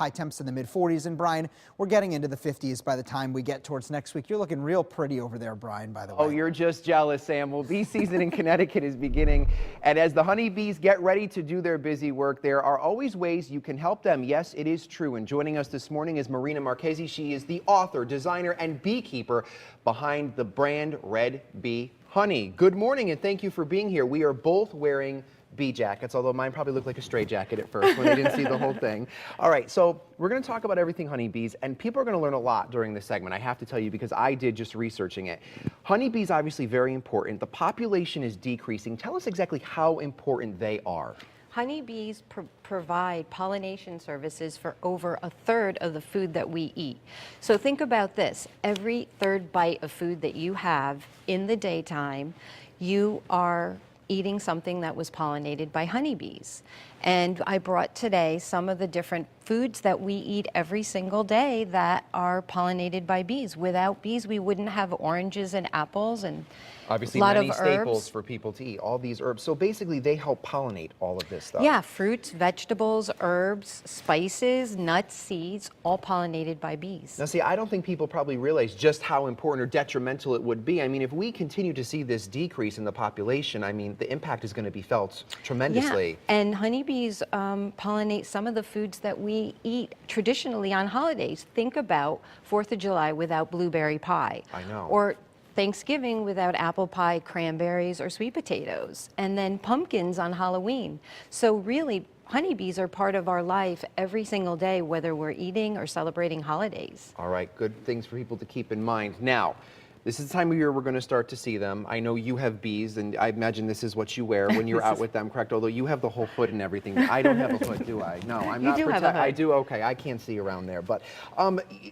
High temps in the mid-40s. And Brian, we're getting into the 50s by the time we get towards next week. You're looking real pretty over there, Brian, by the way. Oh, you're just jealous, Sam. Well, bee season in Connecticut is beginning. And as the honeybees get ready to do their busy work, there are always ways you can help them. Yes, it is true. And joining us this morning is Marina Marchese. She is the author, designer, and beekeeper behind the brand Red Bee Honey. Good morning, and thank you for being here. We are both wearing bee jackets, although mine probably looked like a stray jacket at first when they didn't see the whole thing. All right, so we're going to talk about everything honeybees, and people are going to learn a lot during this segment, I have to tell you, because I did just researching it. Honeybees obviously very important. The population is decreasing. Tell us exactly how important they are. Honeybees provide pollination services for over a third of the food that we eat. So think about this. Every third bite of food that you have in the daytime, you are eating something that was pollinated by honeybees. And I brought today some of the different foods that we eat every single day that are pollinated by bees. Without bees, we wouldn't have oranges and apples and obviously a lot many of staples herbs for people to eat, all these herbs. So basically they help pollinate all of this stuff. Yeah, fruits, vegetables, herbs, spices, nuts, seeds, all pollinated by bees. Now see, I don't think people probably realize just how important or detrimental it would be. I mean, if we continue to see this decrease in the population, I mean, the impact is going to be felt tremendously. Yeah, and honeybees pollinate some of the foods that we eat traditionally on holidays. Think about 4th of July without blueberry pie. I know. Or Thanksgiving without apple pie, cranberries, or sweet potatoes. And then pumpkins on Halloween. So really, honeybees are part of our life every single day, whether we're eating or celebrating holidays. All right, good things for people to keep in mind. Now, this is the time of year we're going to start to see them. I know you have bees, and I imagine this is what you wear when you're out with them, correct? Although you have the whole hood and everything. I don't have a hood, do I? No, I'm not. You do have a hood. I do, okay. I can't see around there. But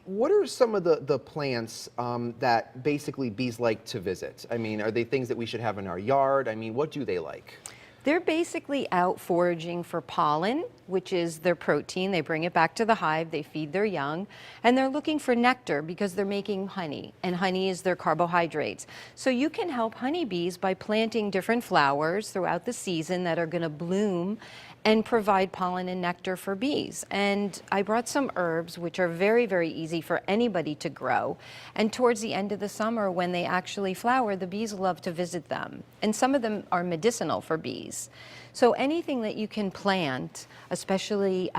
what are some of the plants that basically bees like to visit? I mean, are they things that we should have in our yard? I mean, what do they like? They're basically out foraging for pollen, which is their protein. They bring it back to the hive, they feed their young, and they're looking for nectar because they're making honey, and honey is their carbohydrates. So you can help honeybees by planting different flowers throughout the season that are going to bloom and provide pollen and nectar for bees. And I brought some herbs, which are very, very easy for anybody to grow. And towards the end of the summer, when they actually flower, the bees love to visit them. And some of them are medicinal for bees. So anything that you can plant, especially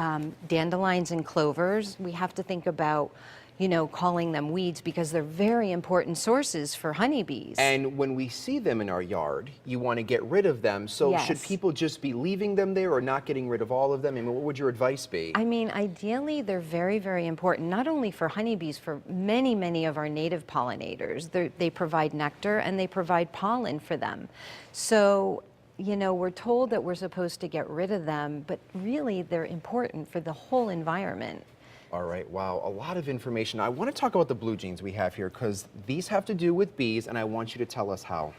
dandelions and clovers, we have to think about, you know, calling them weeds because they're very important sources for honeybees. And when we see them in our yard, you want to get rid of them. So Yes. should people just be leaving them there or not getting rid of all of them? I mean, what would your advice be? I mean, ideally, they're very, very important, not only for honeybees, for many, many of our native pollinators. They provide nectar and they provide pollen for them. So, you know, we're told that we're supposed to get rid of them, but really they're important for the whole environment. All right, wow, a lot of information. I want to talk about the blue jeans we have here because these have to do with bees, and I want you to tell us how.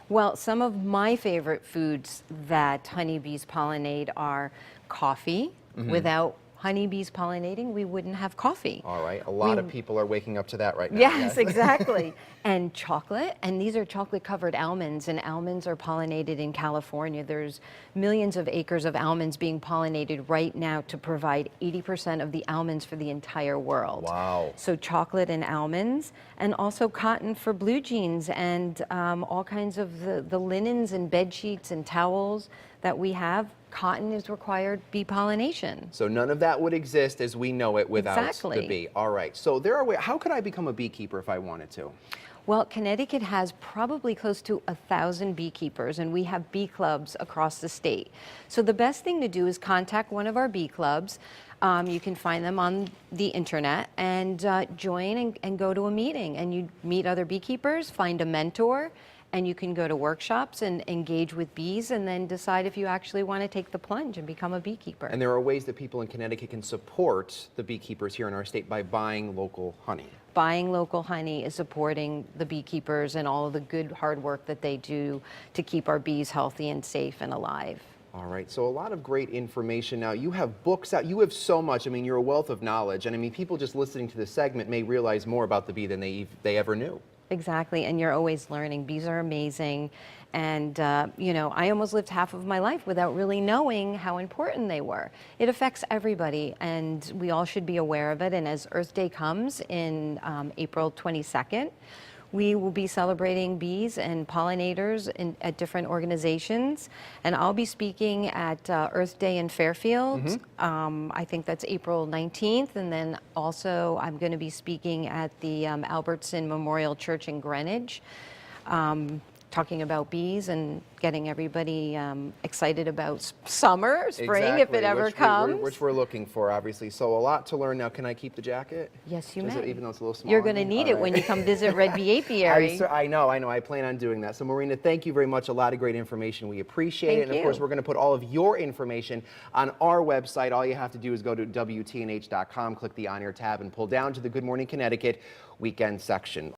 Well, some of my favorite foods that honeybees pollinate are coffee. Without honeybees pollinating, we wouldn't have coffee. All right, a lot of people are waking up to that right now. Yes, exactly. And chocolate, and these are chocolate-covered almonds, and almonds are pollinated in California. There's millions of acres of almonds being pollinated right now to provide 80% of the almonds for the entire world. Wow. So chocolate and almonds, and also cotton for blue jeans, and all kinds of the linens and bed sheets and towels that we have. Cotton is required bee pollination. So none of that would exist as we know it without Exactly. the bee. All right, so there are ways. How could I become a beekeeper if I wanted to? Well, Connecticut has probably close to 1,000 beekeepers, and we have bee clubs across the state. So the best thing to do is contact one of our bee clubs. You can find them on the internet and join and go to a meeting. And you meet other beekeepers, find a mentor, and you can go to workshops and engage with bees and then decide if you actually want to take the plunge and become a beekeeper. And there are ways that people in Connecticut can support the beekeepers here in our state by buying local honey. Buying local honey is supporting the beekeepers and all of the good hard work that they do to keep our bees healthy and safe and alive. All right, so a lot of great information. Now, you have books out, you have so much. I mean, you're a wealth of knowledge. And I mean, people just listening to this segment may realize more about the bee than they ever knew. Exactly, and you're always learning. Bees are amazing, And, you know, I almost lived half of my life without really knowing how important they were. It affects everybody, and we all should be aware of it. And as Earth Day comes in April 22nd, we will be celebrating bees and pollinators at different organizations. And I'll be speaking at Earth Day in Fairfield. I think that's April 19th. And then also I'm going to be speaking at the Albertson Memorial Church in Greenwich, talking about bees and getting everybody excited about summer, spring, if it ever comes. Which we're looking for, obviously. So a lot to learn now. Can I keep the jacket? Yes, you Is may. it, even though it's a little small? You're going to need it when you come visit Red Bee Apiary. I know. I plan on doing that. So Marina, thank you very much. A lot of great information. We appreciate it. And of course, we're going to put all of your information on our website. All you have to do is go to WTNH.com, click the On Air tab, and pull down to the Good Morning Connecticut weekend section.